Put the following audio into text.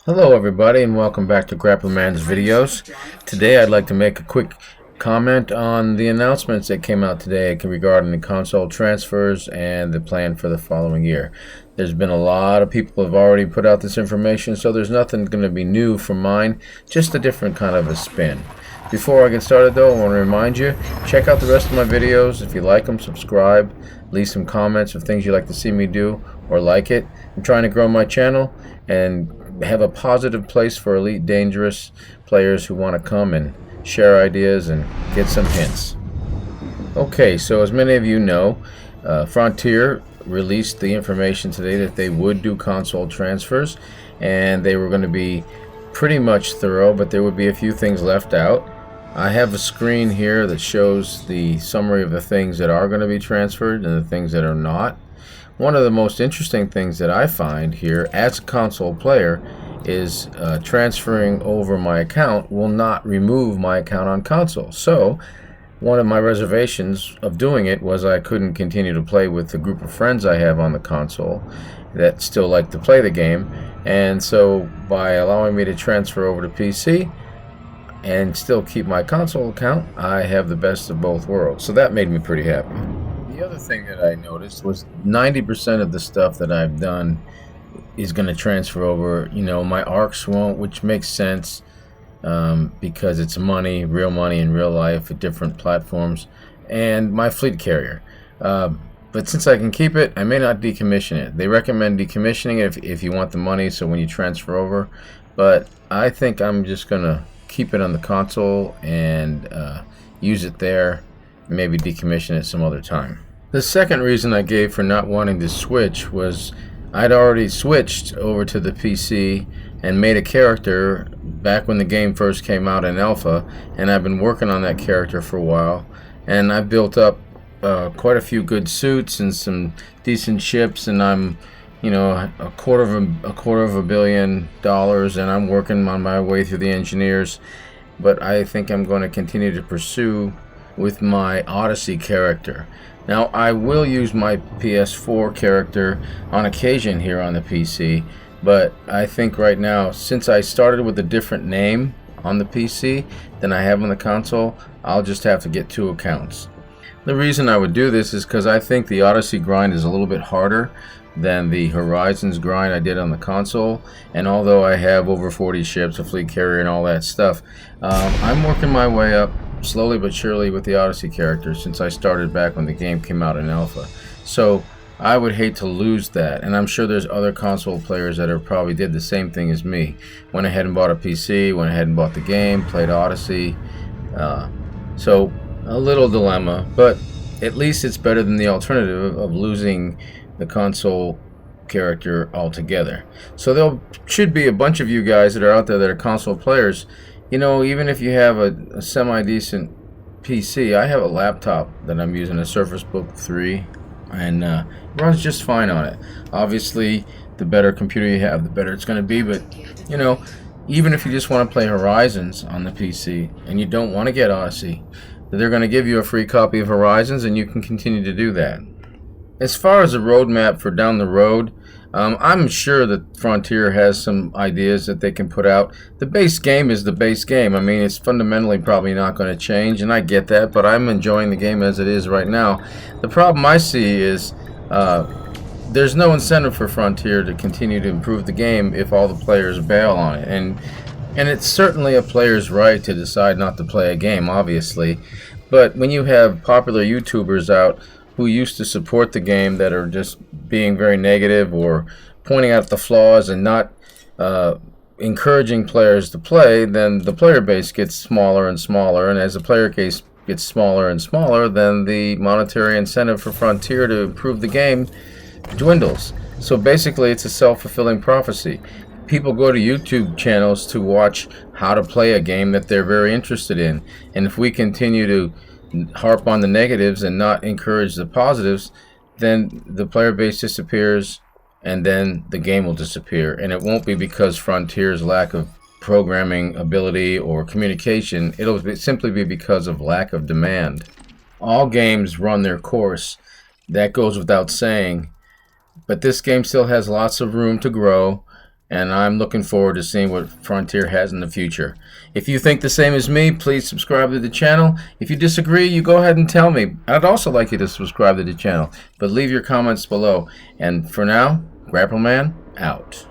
Hello everybody and welcome back to Grapplerman's videos. Today I'd like to make a quick comment on the announcements that came out today regarding the console transfers and the plan for the following year. There's been a lot of people who have already put out this information, so there's nothing going to be new from mine, just a different kind of a spin. Before I get started though, I want to remind you, check out the rest of my videos. If you like them, subscribe, leave some comments of things you'd like to see me do or like it. I'm trying to grow my channel and have a positive place for Elite Dangerous players who want to come and share ideas and get some hints. Okay, so as many of you know, Frontier released the information today that they would do console transfers, and they were going to be pretty much thorough, but there would be a few things left out. I have a screen here that shows the summary of the things that are going to be transferred and the things that are not. One of the most interesting things that I find here as a console player is transferring over my account will not remove my account on console. So one of my reservations of doing it was I couldn't continue to play with the group of friends I have on the console that still like to play the game, and so by allowing me to transfer over to PC and still keep my console account, I have the best of both worlds. So that made me pretty happy. The other thing that I noticed was 90% of the stuff that I've done is going to transfer over. You know, my arcs won't, which makes sense because it's money, real money in real life at different platforms, and my fleet carrier. But since I can keep it, I may not decommission it. They recommend decommissioning it if you want the money, so when you transfer over. But I think I'm just going to keep it on the console and use it there, maybe decommission it some other time. The second reason I gave for not wanting to switch was I'd already switched over to the PC and made a character back when the game first came out in alpha, and I've been working on that character for a while, and I've built up quite a few good suits and some decent ships, and I'm, you know, a quarter of $1 billion, and I'm working on my way through the engineers. But I think I'm going to continue to pursue with my Odyssey character. Now I will use my PS4 character on occasion here on the PC, but I think right now, since I started with a different name on the PC than I have on the console, I'll just have to get 2 accounts. The reason I would do this is because I think the Odyssey grind is a little bit harder than the Horizons grind I did on the console, and although I have over 40 ships, a fleet carrier and all that stuff, I'm working my way up slowly but surely with the Odyssey character since I started back when the game came out in alpha. So I would hate to lose that, and I'm sure there's other console players that are probably did the same thing as me. Went ahead and bought a PC, went ahead and bought the game, played Odyssey. So a little dilemma, but at least it's better than the alternative of losing the console character altogether. So there should be a bunch of you guys that are out there that are console players. You know, even if you have a semi-decent PC, I have a laptop that I'm using, a Surface Book 3, and it runs just fine on it. Obviously, the better computer you have, the better it's going to be, but, you know, even if you just want to play Horizons on the PC and you don't want to get Odyssey, they're going to give you a free copy of Horizons, and you can continue to do that. As far as a roadmap for down the road, I'm sure that Frontier has some ideas that they can put out. The base game is the base game. I mean, it's fundamentally probably not going to change, and I get that, but I'm enjoying the game as it is right now. The problem I see is there's no incentive for Frontier to continue to improve the game if all the players bail on it. And it's certainly a player's right to decide not to play a game, obviously. But when you have popular YouTubers out who used to support the game that are just being very negative or pointing out the flaws and not encouraging players to play, then the player base gets smaller and smaller, and as the player base gets smaller and smaller, then the monetary incentive for Frontier to improve the game dwindles. So basically it's a self-fulfilling prophecy. People go to YouTube channels to watch how to play a game that they're very interested in, and if we continue to harp on the negatives and not encourage the positives, then the player base disappears, and then the game will disappear. And it won't be because Frontier's lack of programming ability or communication. It'll simply be because of lack of demand. All games run their course. That goes without saying. But this game still has lots of room to grow. and I'm looking forward to seeing what Frontier has in the future. If you think the same as me, please subscribe to the channel. If you disagree, you go ahead and tell me. I'd also like you to subscribe to the channel, but leave your comments below. And for now, Grappleman out.